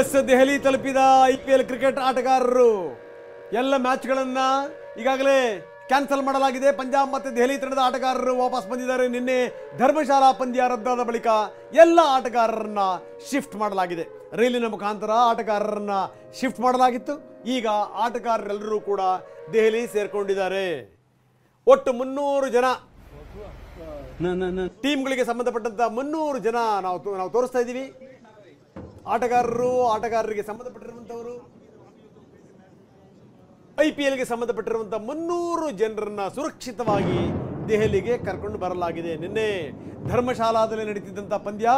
S Delhi ತಲುಪಿದ IPL cricket ಆಟಗಾರರು ಎಲ್ಲ ಮ್ಯಾಚ್ಗಳನ್ನ ಈಗಾಗಲೇ ಕ್ಯಾನ್ಸಲ್ ಮಾಡಲಾಗಿದೆ. ಪಂಜಾಬ್ ಮತ್ತು ದೆಹಲಿ ತಂಡದ ಆಟಗಾರರು ವಾಪಸ್ ಬಂದಿದ್ದಾರೆ. ನಿನ್ನೆ ಧರ್ಮಶಾಲಾ ಪಂದ್ಯ ರದ್ದಾದ ಬಳಿಕ ಎಲ್ಲ ಆಟಗಾರರನ್ನ ಶಿಫ್ಟ್ ಮಾಡಲಾಗಿದೆ. ರೈಲಿನ ಮುಖಾಂತರ ಆಟಗಾರರನ್ನ ಶಿಫ್ಟ್ ಮಾಡಲಾಗಿತ್ತು. ಈಗ ಆಟಗಾರರೆಲ್ಲರೂ ಕೂಡ ದೆಹಲಿ ಸೇರ್ಕೊಂಡಿದ್ದಾರೆ. ಒಟ್ಟು 300 ಜನ ಟೀಮ್ಗಳಿಗೆ ಸಂಬಂಧಪಟ್ಟಂತ 300 ಜನ ನಾವು ತೋರಿಸ್ತಾ ಇದ್ದೀವಿ. ಆಟಗಾರರಿಗೆ ಸಂಬಂಧಪಟ್ಟಿರುವಂತವರು ಐಪಿಎಲ್ಗೆ ಸಂಬಂಧಪಟ್ಟಿರುವಂತಹ 300 ಜನರನ್ನ ಸುರಕ್ಷಿತವಾಗಿ ದೆಹಲಿಗೆ ಕರ್ಕೊಂಡು ಬರಲಾಗಿದೆ. ನಿನ್ನೆ ಧರ್ಮಶಾಲಾದಲ್ಲಿ ನಡೀತಿದ್ದಂಥ ಪಂದ್ಯ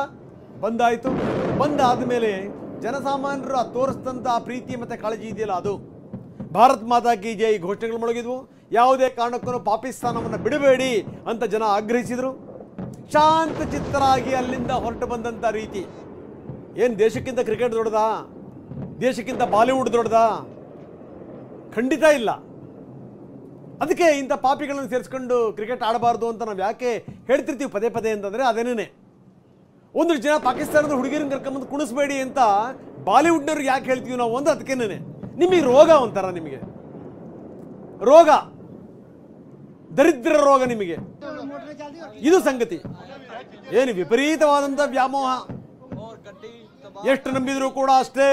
ಬಂದಾಯಿತು. ಬಂದಾದ ಮೇಲೆ ಜನಸಾಮಾನ್ಯರು ತೋರಿಸಿದಂಥ ಪ್ರೀತಿ ಮತ್ತು ಕಾಳಜಿ ಇದೆಯಲ್ಲ, ಅದು ಭಾರತ್ ಮಾತಾ ಕಿ ಜೈ ಘೋಷಣೆಗಳು ಮೊಳಗಿದ್ವು. ಯಾವುದೇ ಕಾರಣಕ್ಕೂ ಪಾಕಿಸ್ತಾನವನ್ನು ಬಿಡಬೇಡಿ ಅಂತ ಜನ ಆಗ್ರಹಿಸಿದರು. ಶಾಂತ ಚಿತ್ತರಾಗಿ ಅಲ್ಲಿಂದ ಹೊರಟು ಬಂದಂಥ ರೀತಿ. ಏನು ದೇಶಕ್ಕಿಂತ ಕ್ರಿಕೆಟ್ ದೊಡ್ಡದಾ? ದೇಶಕ್ಕಿಂತ ಬಾಲಿವುಡ್ ದೊಡ್ಡದಾ? ಖಂಡಿತ ಇಲ್ಲ. ಅದಕ್ಕೆ ಇಂಥ ಪಾಪಿಗಳನ್ನು ಸೇರಿಸ್ಕೊಂಡು ಕ್ರಿಕೆಟ್ ಆಡಬಾರ್ದು ಅಂತ ನಾವು ಯಾಕೆ ಹೇಳ್ತಿರ್ತೀವಿ ಪದೇ ಪದೇ ಅಂತಂದರೆ ಅದೇನೇ. ಒಂದು ಜನ ಪಾಕಿಸ್ತಾನದ ಹುಡುಗಿರನ್ನ ಕರ್ಕೊಂಬಂದು ಕುಣಿಸ್ಬೇಡಿ ಅಂತ ಬಾಲಿವುಡ್ನವ್ರಿಗೆ ಯಾಕೆ ಹೇಳ್ತೀವಿ ನಾವು ಅಂದ್ರೆ ಅದಕ್ಕೇನೆ. ನಿಮಗೆ ರೋಗ ಒಂಥರ, ನಿಮಗೆ ರೋಗ, ದರಿದ್ರ ರೋಗ ನಿಮಗೆ. ಇದು ಸಂಗತಿ. ಏನು ವಿಪರೀತವಾದಂಥ ವ್ಯಾಮೋಹ. ಎಷ್ಟು ನಂಬಿದ್ರು ಕೂಡ ಅಷ್ಟೇ.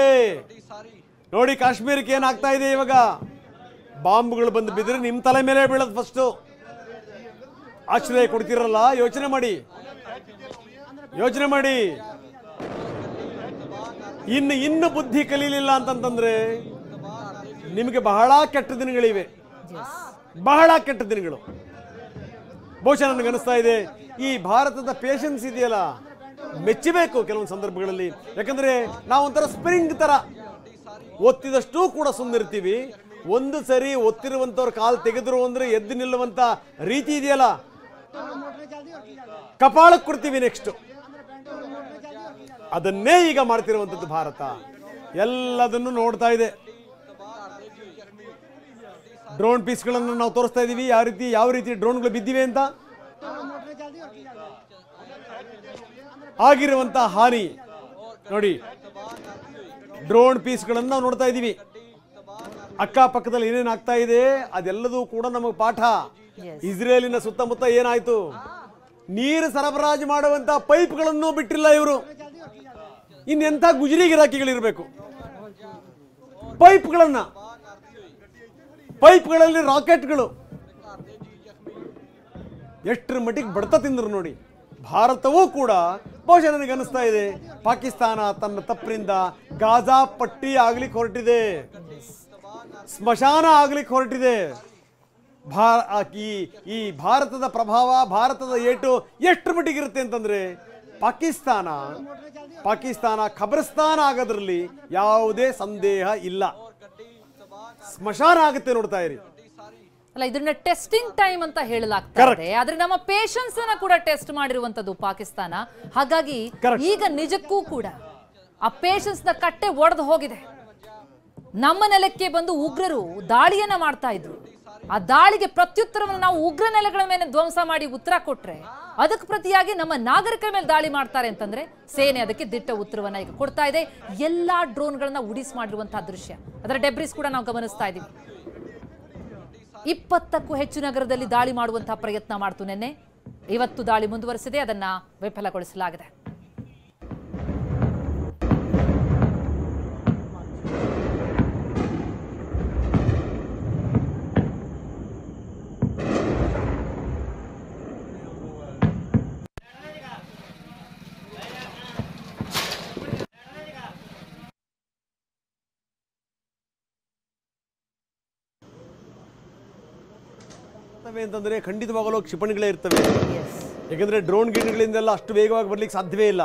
ನೋಡಿ ಕಾಶ್ಮೀರಕ್ಕೆ ಏನಾಗ್ತಾ ಇದೆ ಇವಾಗ. ಬಾಂಬ್ಗಳು ಬಂದು ಬಿದ್ದರೆ ನಿಮ್ಮ ತಲೆ ಮೇಲೆ ಬೀಳೋದು ಫಸ್ಟು. ಆಶ್ರಯ ಕೊಡ್ತಿರಲ್ಲ, ಯೋಚನೆ ಮಾಡಿ. ಇನ್ನು ಬುದ್ಧಿ ಕಲೀಲಿಲ್ಲ ಅಂತಂತಂದ್ರೆ ನಿಮಗೆ ಬಹಳ ಕೆಟ್ಟ ದಿನಗಳಿವೆ, ಬಹಳ ಕೆಟ್ಟ ದಿನಗಳು. ಬಹುಶಃ ನನಗನ್ನಿಸ್ತಾ ಇದೆ ಈ ಭಾರತದ ಪೇಷನ್ಸ್ ಇದೆಯಲ್ಲ, ಮೆಚ್ಚಬೇಕು ಕೆಲವೊಂದು ಸಂದರ್ಭಗಳಲ್ಲಿ. ಯಾಕಂದ್ರೆ ನಾವೊಂಥರ ಸ್ಪ್ರಿಂಗ್ ತರ ಒತ್ತಿದಷ್ಟು ಕೂಡ ಸುಮ್ಮನಿರ್ತೀವಿ. ಒಂದು ಸರಿ ಒತ್ತಿರುವಂತವ್ರ ಕಾಲು ತೆಗೆದ್ರು ಅಂದ್ರೆ ಎದ್ದು ನಿಲ್ಲುವಂತ ರೀತಿ ಇದೆಯಲ್ಲ, ಕಪಾಳಕ್ಕೆ ಕೊಡ್ತೀವಿ ನೆಕ್ಸ್ಟ್. ಅದನ್ನೇ ಈಗ ಮಾಡ್ತಿರುವಂತದ್ದು ಭಾರತ. ಎಲ್ಲದನ್ನು ನೋಡ್ತಾ ಇದೆ. ಡ್ರೋನ್ ಪೀಸ್ಗಳನ್ನು ನಾವು ತೋರಿಸ್ತಾ ಇದೀವಿ, ಯಾವ ರೀತಿ ಡ್ರೋನ್ಗಳು ಬಿದ್ದಿವೆ ಅಂತ. ಆಗಿರುವಂತಹ ಹಾನಿ ನೋಡಿ. ಡ್ರೋನ್ ಪೀಸ್ಗಳನ್ನು ನಾವು ನೋಡ್ತಾ ಇದ್ದೀವಿ. ಅಕ್ಕಪಕ್ಕದಲ್ಲಿ ಏನೇನಾಗ್ತಾ ಇದೆ ಅದೆಲ್ಲದೂ ಕೂಡ ನಮಗೆ ಪಾಠ. ಇಸ್ರೇಲಿನ ಸುತ್ತಮುತ್ತ ಏನಾಯ್ತು? ನೀರು ಸರಬರಾಜು ಮಾಡುವಂತ ಪೈಪ್ಗಳನ್ನು ಬಿಟ್ಟಿಲ್ಲ ಇವರು. ಇನ್ನೆಂಥ ಗುಜರಿ ಗಿರಾಕಿಗಳಿರಬೇಕು. ಪೈಪ್ಗಳಲ್ಲಿ ರಾಕೆಟ್ಗಳು ಎಷ್ಟರ ಮಟ್ಟಿಗೆ ಬಡ್ತ ತಿಂದ್ರು ನೋಡಿ. ಭಾರತವೂ ಕೂಡ ಬಹುಶಃ ನನಗೆ ಅನಿಸ್ತಾ ಇದೆ ಪಾಕಿಸ್ತಾನ ತನ್ನ ತಪ್ಪಿನಿಂದ ಗಾಜಾ ಪಟ್ಟಿ ಆಗ್ಲಿಕ್ಕೆ ಹೊರಟಿದೆ, ಸ್ಮಶಾನ ಆಗ್ಲಿಕ್ಕೆ ಹೊರಟಿದೆ. ಈ ಭಾರತದ ಪ್ರಭಾವ, ಭಾರತದ ಏಟು ಎಷ್ಟರ ಮಟ್ಟಿಗೆ ಇರುತ್ತೆ ಅಂತಂದ್ರೆ ಪಾಕಿಸ್ತಾನ ಖಬರಸ್ತಾನ ಆಗೋದ್ರಲ್ಲಿ ಯಾವುದೇ ಸಂದೇಹ ಇಲ್ಲ. ಸ್ಮಶಾನ ಆಗುತ್ತೆ, ನೋಡ್ತಾ ಇರಿ. ಅಲ್ಲ, ಇದನ್ನ ಟೆಸ್ಟಿಂಗ್ ಟೈಮ್ ಅಂತ ಹೇಳಲಾಗ್ತಾ ಇದೆ. ಆದ್ರೆ ನಮ್ಮ ಪೇಷನ್ಸ್ ಅನ್ನ ಕೂಡ ಟೆಸ್ಟ್ ಮಾಡಿರುವಂತದ್ದು ಪಾಕಿಸ್ತಾನ. ಹಾಗಾಗಿ ಈಗ ನಿಜಕ್ಕೂ ಕೂಡ ಆ ಪೇಷನ್ಸ್ ನ ಕಟ್ಟೆ ಒಡೆದು ಹೋಗಿದೆ. ನಮ್ಮ ನೆಲಕ್ಕೆ ಬಂದು ಉಗ್ರರು ದಾಳಿಯನ್ನ ಮಾಡ್ತಾ ಇದ್ರು. ಆ ದಾಳಿಗೆ ಪ್ರತ್ಯುತ್ತರವನ್ನು ನಾವು ಉಗ್ರ ನೆಲೆಗಳ ಮೇಲೆ ಧ್ವಂಸ ಮಾಡಿ ಉತ್ತರ ಕೊಟ್ರೆ ಅದಕ್ಕೆ ಪ್ರತಿಯಾಗಿ ನಮ್ಮ ನಾಗರಿಕರ ಮೇಲೆ ದಾಳಿ ಮಾಡ್ತಾರೆ ಅಂತಂದ್ರೆ ಸೇನೆ ಅದಕ್ಕೆ ದಿಟ್ಟ ಉತ್ತರವನ್ನ ಈಗ ಕೊಡ್ತಾ ಇದೆ. ಎಲ್ಲಾ ಡ್ರೋನ್ಗಳನ್ನ ಉಡಿಸ್ ಮಾಡಿರುವಂತಹ ದೃಶ್ಯ, ಅದರ ಡೆಬ್ರಿಸ್ ಕೂಡ ನಾವು ಗಮನಿಸ್ತಾ ಇದೀವಿ. 20ಕ್ಕೂ ಹೆಚ್ಚು ನಗರದಲ್ಲಿ ದಾಳಿ ಮಾಡುವಂತಹ ಪ್ರಯತ್ನ ಮಾಡ್ತು ನಿನ್ನೆ. ಇವತ್ತು ದಾಳಿ ಮುಂದುವರೆಸಿದೆ, ಅದನ್ನ ವಿಫಲಗೊಳಿಸಲಾಗಿದೆ. ಅಂತಂದ್ರೆ ಖಂಡಿತವಾಗಲೂ ಕ್ಷಿಪಣಿಗಳೇ ಇರ್ತವೆ. ಯಾಕಂದ್ರೆ ಡ್ರೋನ್ ಗಿಣಿಗಳಿಂದೆಲ್ಲ ಅಷ್ಟು ವೇಗವಾಗಿ ಬರ್ಲಿಕ್ಕೆ ಸಾಧ್ಯವೇ ಇಲ್ಲ.